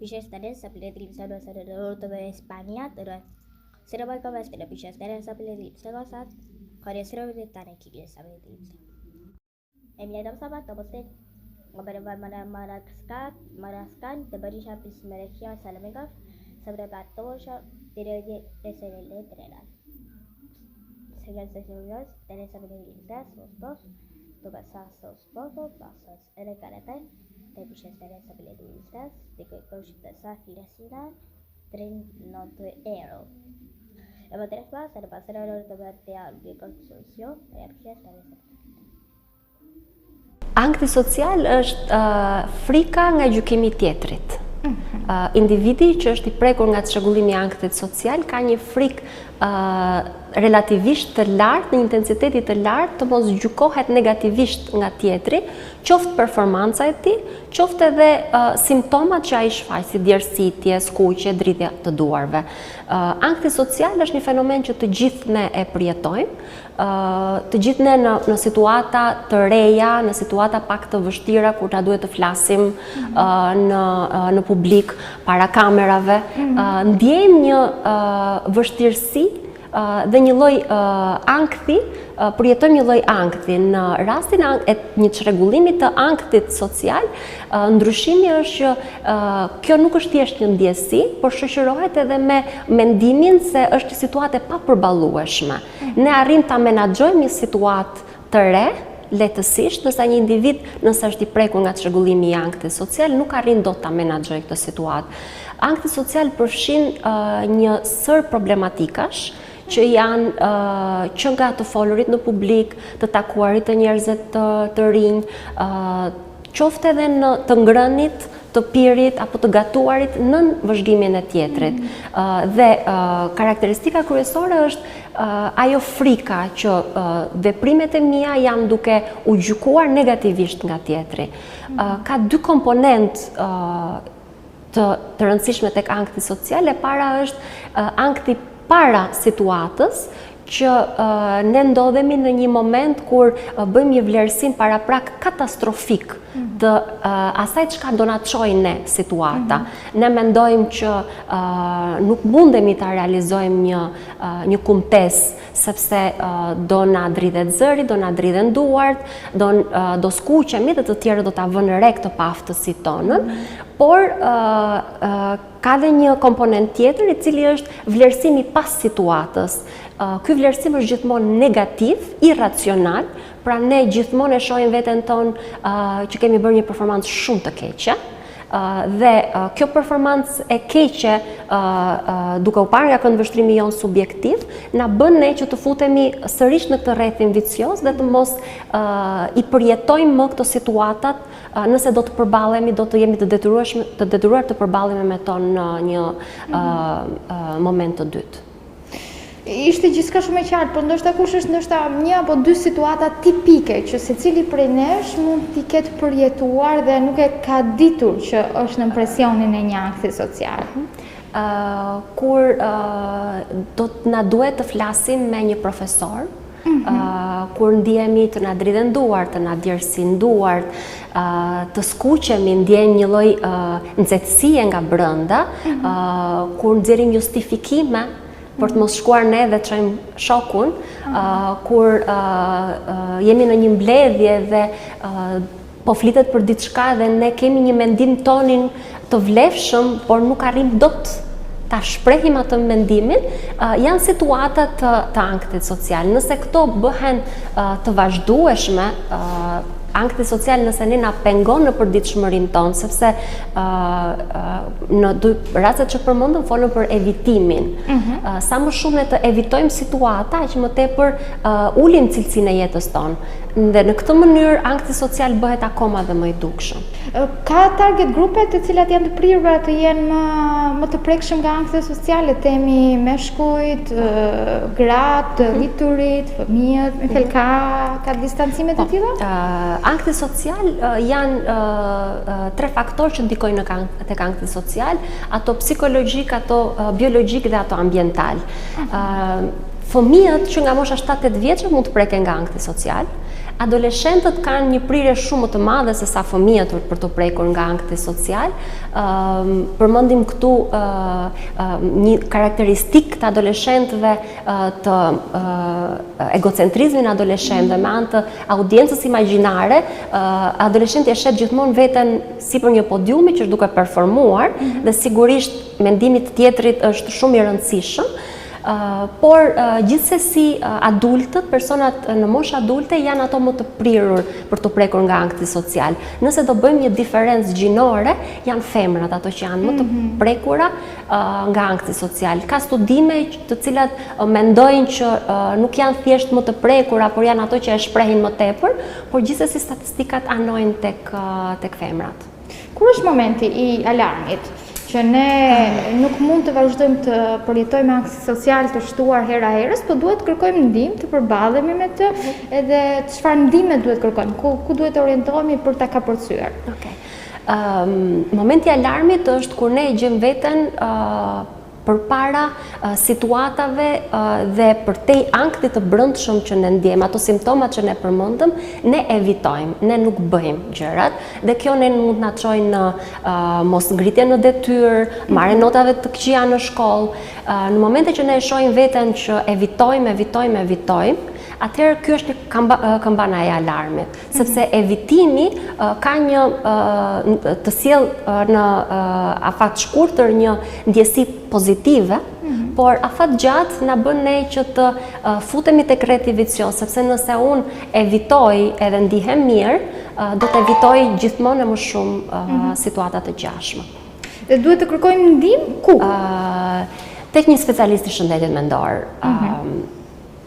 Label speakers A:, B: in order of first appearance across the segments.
A: Pișestare sapile dripsa doa sa de ortobe Spania, pero se no vai caveste la pișestare sapile dripsa gosat, care se ro de tane kige sapile dripsa. Emiadam sabat toboste, ngabare va maraskan, te bari sha pis merechia salamega, sobre batosha, tere SLL trenal. Segel se serios, tere sapile dripsa, sos, toba sa sos, basas, ele karatan, te pișestare sapile dripsa, de că coștă sa firesina, tren noto ero. La materia classe era passare all'ora per albi consorzio e pișestare sapile.
B: Ankthi social është frika nga gjykimi i tjetrit. Individi që është i prekur nga çrregullimi i ankthit social ka një frikë relativisht të lartë, në intensiteti të lartë, të mos gjykohet negativisht nga tjetri, qoftë performanca e tij, qoftë edhe simptomat që ai shfaq, si djersitje, skuqje, dritje të duarve. Ankthi social është një fenomen që të gjithë ne e përjetojmë, të gjithë ne në situata të reja, në situata pak të vështira kur na duhet të flasim në publik, para kamerave, ndjejmë një vështirësi dhe një lloj ankthi, përjetojmë një lloj ankthi. Në rastin e një çrregullimi të ankthit social, ndryshimi është që kjo nuk është thjesht një ndjesi, por shoqërohet edhe me mendimin se është një situatë e papërballueshme. Ne arrim ta menaxhojmë një situatë të re lehtësisht, ndërsa një individ, nëse është i prekur nga çrregullimi i ankthit social, nuk arrin dot ta menaxhojë këtë situatë. Ankthi social përfshin një sër problematikash që janë që nga të folurit në publik, të takuarit të njerëzve të rinj, qoftë edhe në të ngrënit, të pirit apo të gatuarit nën vëzhgimin e tjetrit. Dhe karakteristika kryesore është ajo frika që veprimet e mia janë duke u gjykuar negativisht nga tjetri. Ka dy komponent të rëndësishme tek ankthi social. E para është ankthi para situatës, që ne ndodhemi në një moment kur bëjmë një vlerësim paraprak katastrofik të asaj çka do na çojë ne situata. Ne mendojmë që nuk mundemi ta realizojmë një kumtes sepse do na dridhet zëri, do na dridhen duart, do skuqemi dhe të tjerë do ta vënë re këtë paaftësinë tonën, por ka dhe një komponent tjetër i cili është vlerësimi pas situatës. Ky vlerësim është gjithmonë negativ, irracional, pra ne gjithmonë e shohim veten tonë që kemi bërë një performancë shumë të keqe, dhe kjo performancë e keqe, duke u parë nga këndvështrimi jonë subjektiv, na bën ne që të futemi sërish në këtë rrethim vicioz dhe të mos i përjetojmë më këto situatat nëse do të përballemi, do të jemi të detyruar të përballemi me to në një moment të dytë.
C: Ishte gjithçka shumë e qartë, por ndoshta kush është ndoshta një apo dy situata tipike që secili prej nesh mund t'i ketë përjetuar dhe nuk e ka ditur që është në presionin e një ankthi social.
B: Kur na duhet të flasim me një profesor, kur ndjehemi të na dridhen duart, të na djersin duart, të skuqemi, ndjejmë një lloj nxehtësie nga brenda, kur nxjerrim justifikime për të mos shkuar ne dhe të çojmë shokun, kur jemi në një mbledhje dhe po flitet për diçka dhe ne kemi një mendim tonin të vlefshëm, por nuk arrim dot ta shprehim atë mendimin, janë situata të ankthit social. Nëse këto bëhen të vazhdueshme, ankthi social nëse ne na pengon në përditshmërinë tonë, sepse në dy rastet që përmendëm folëm për evitimin. Sa më shumë ne të evitojmë situata, aq më tepër ulim cilësinë e jetës tonë. Dhe në këtë mënyrë ankthi social bëhet akoma dhe më i dukshëm.
C: Ka target grupe të cilat janë të prirura të jenë më të prekshëm nga ankthi sociale, temi meshkujt, gratë, rriturit, fëmijët, me fjalë ka distancime të tilla?
B: Ankthi social janë tre faktorë që ndikojnë tek ankthi social, ato psikologjik, ato biologjik dhe ato ambiental. Fëmijët që nga mosha 7-8 vjeçë mund të preken nga ankthi social, adoleshentët kanë një prirje shumë më të madhe se sa fëmijët për të prekur nga ankthi social. Përmendim këtu një karakteristikë të adoleshentëve të egocentrizmin adoleshentëve me anë të audiencës imagjinare. Adoleshenti e shet gjithmonë veten sipër një podiumi që është duke performuar dhe sigurisht mendimi i tjetrit është shumë i rëndësishëm. Por gjithsesi adultët, personat në moshë adulte janë ato më të prirur për të prekur nga ankthi social. Nëse do bëjmë një diferencë gjinore, janë femrat ato që janë më të prekura nga ankthi social. Ka studime të cilat mendojnë që nuk janë thjesht më të prekura, por janë ato që e shprehin më tepër, por gjithsesi statistikat anojnë tek femrat.
C: Kur është momenti i alarmit? Që ne nuk mund të vazhdojmë të përjetojmë ankthi social të shtuar hera herës, por duhet të kërkojmë ndihmë, të përballemi me të, edhe çfarë ndihme duhet kërkojmë, ku duhet të orientohemi për ta kapërcyer.
B: Okej. Momenti i alarmit është kur ne e gjejmë veten përpara situatave dhe përtej ankthit të brendshëm që ne ndjejmë, ato simptomat që ne përmendëm, ne evitojmë, ne nuk bëjmë gjërat dhe kjo ne mund na çojë në mos ngritje në detyrë, marrje notave të këqija në shkollë. Në momente që ne e shohim veten që evitojmë, atëherë kjo është kampana e alarmit, sepse evitimi ka një të sjell në afat shkurtër një ndjesi pozitive, por afat gjatë na bën ne që të futemi tek rreti vicioz, sepse nëse unë evitoj edhe ndihem mirë, do të evitoj gjithmonë më shumë situata të gjashme.
C: Dhe duhet të kërkojmë ndihmë ku?
B: Tek një specialist i shëndetit mendor.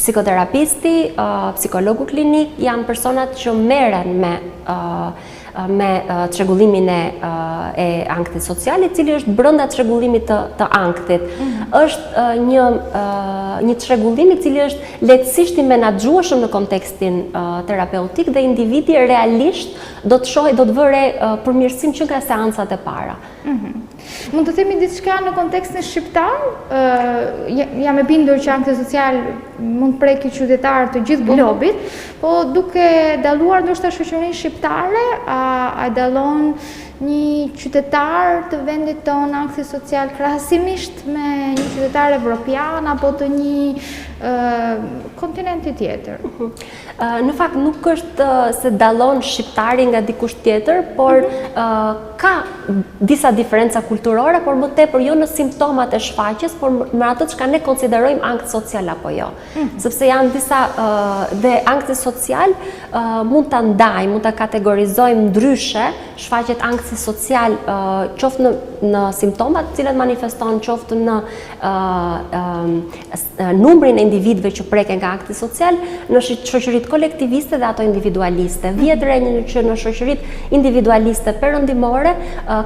B: Psikoterapisti, psikologu klinik janë personat që merren me çrregullimin e ankthit social, i cili është brenda çrregullimit të ankthit. Është një çrregullim i cili është lehtësisht i menaxhueshëm në kontekstin terapeutik dhe individi realisht do të vëre përmirësim që nga seancat e para.
C: Mund të themi diçka në kontekstin shqiptar? Jam e bindur që ankthi social mund preki qytetarë të gjithë globit, po duke dalluar ndoshta shoqërinë shqiptare, a dallon një qytetar të vendit tonë ankthi social krahasimisht me një qytetar evropian apo të një kontinenti tjetër?
B: Në fakt nuk është se dallon shqiptari nga dikush tjetër, por ka disa diferenca kulturore, por më tepër jo në simptomat e shfaqjes, por me atë çka ne konsiderojmë ankth social apo jo. Sepse janë disa dhe ankthi social mund ta ndajmë, mund ta kategorizojmë ndryshe, shfaqet ankthi social qoftë në simptomat të cilat manifeston, qoftë në numrin e individëve që preken nga ankthi social, në shoqëritë kolektiviste dhe ato individualiste. Vjet re që në shoqëritë individualiste perëndimore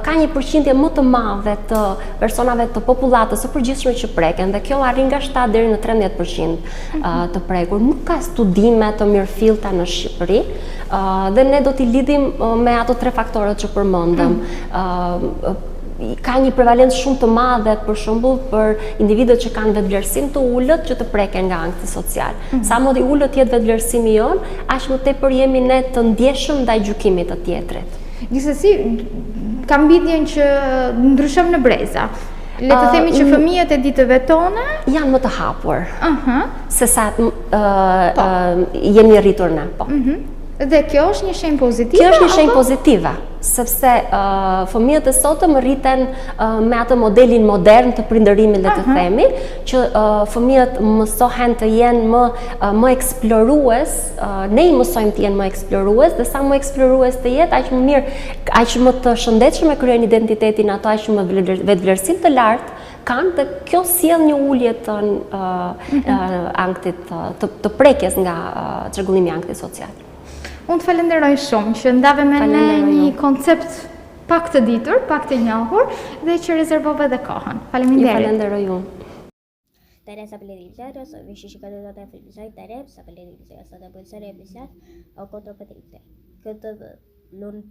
B: ka një përqindje më të madhe të personave të popullatës së përgjithshme që preken, dhe kjo arrin nga 7 deri në 13% të prekur. Nuk ka studime të mirëfillta në Shqipëri dhe ne do t'i lidhim me ato 3 faktorët që përmendëm. Ka një prevalencë shumë të madhe, për shembull, për individët që kanë vetvlerësim të ulët që të preken nga ankthi social. Sa më i ulët jetë vetvlerësimi jon, aq më tepër jemi ne të ndjeshëm ndaj gjykimit të tjetrit.
C: Gjithsesi, kam bindjen që ndryshon në breza. Le të themi që fëmijët e ditëve tona
B: janë më të hapur. Se sa jemi rritur ne, po.
C: Dhe kjo është një shenjë pozitive?
B: Kjo është një shenjë pozitive, sepse fëmijët e sotëm rriten me atë modelin modern të prindërimit, le të themi, që fëmijët mësohen të jenë më eksplorues, ne i mësojmë të jenë më eksplorues, dhe sa më eksplorues të jetë, aq më mirë, aq më të shëndetshëm e kryen identitetin ato, aq më vetvlerësim të lartë kanë, dhe kjo sjell një ulje të ankthit, të prekjes nga çrregullimi i ankthit social.
C: Unë të falenderoj shumë që ndave me ne një koncept pak të ditur, pak të njohur, dhe që rezervove dhe kohën. Faleminderit.
B: Falenderoj unë.
A: Teresa Pellegrini, vice-shikadora të Filizaj Terep, sa Pellegrini, sa të bëjë sere e Plisat, o kontro Petrite. Këtë lunë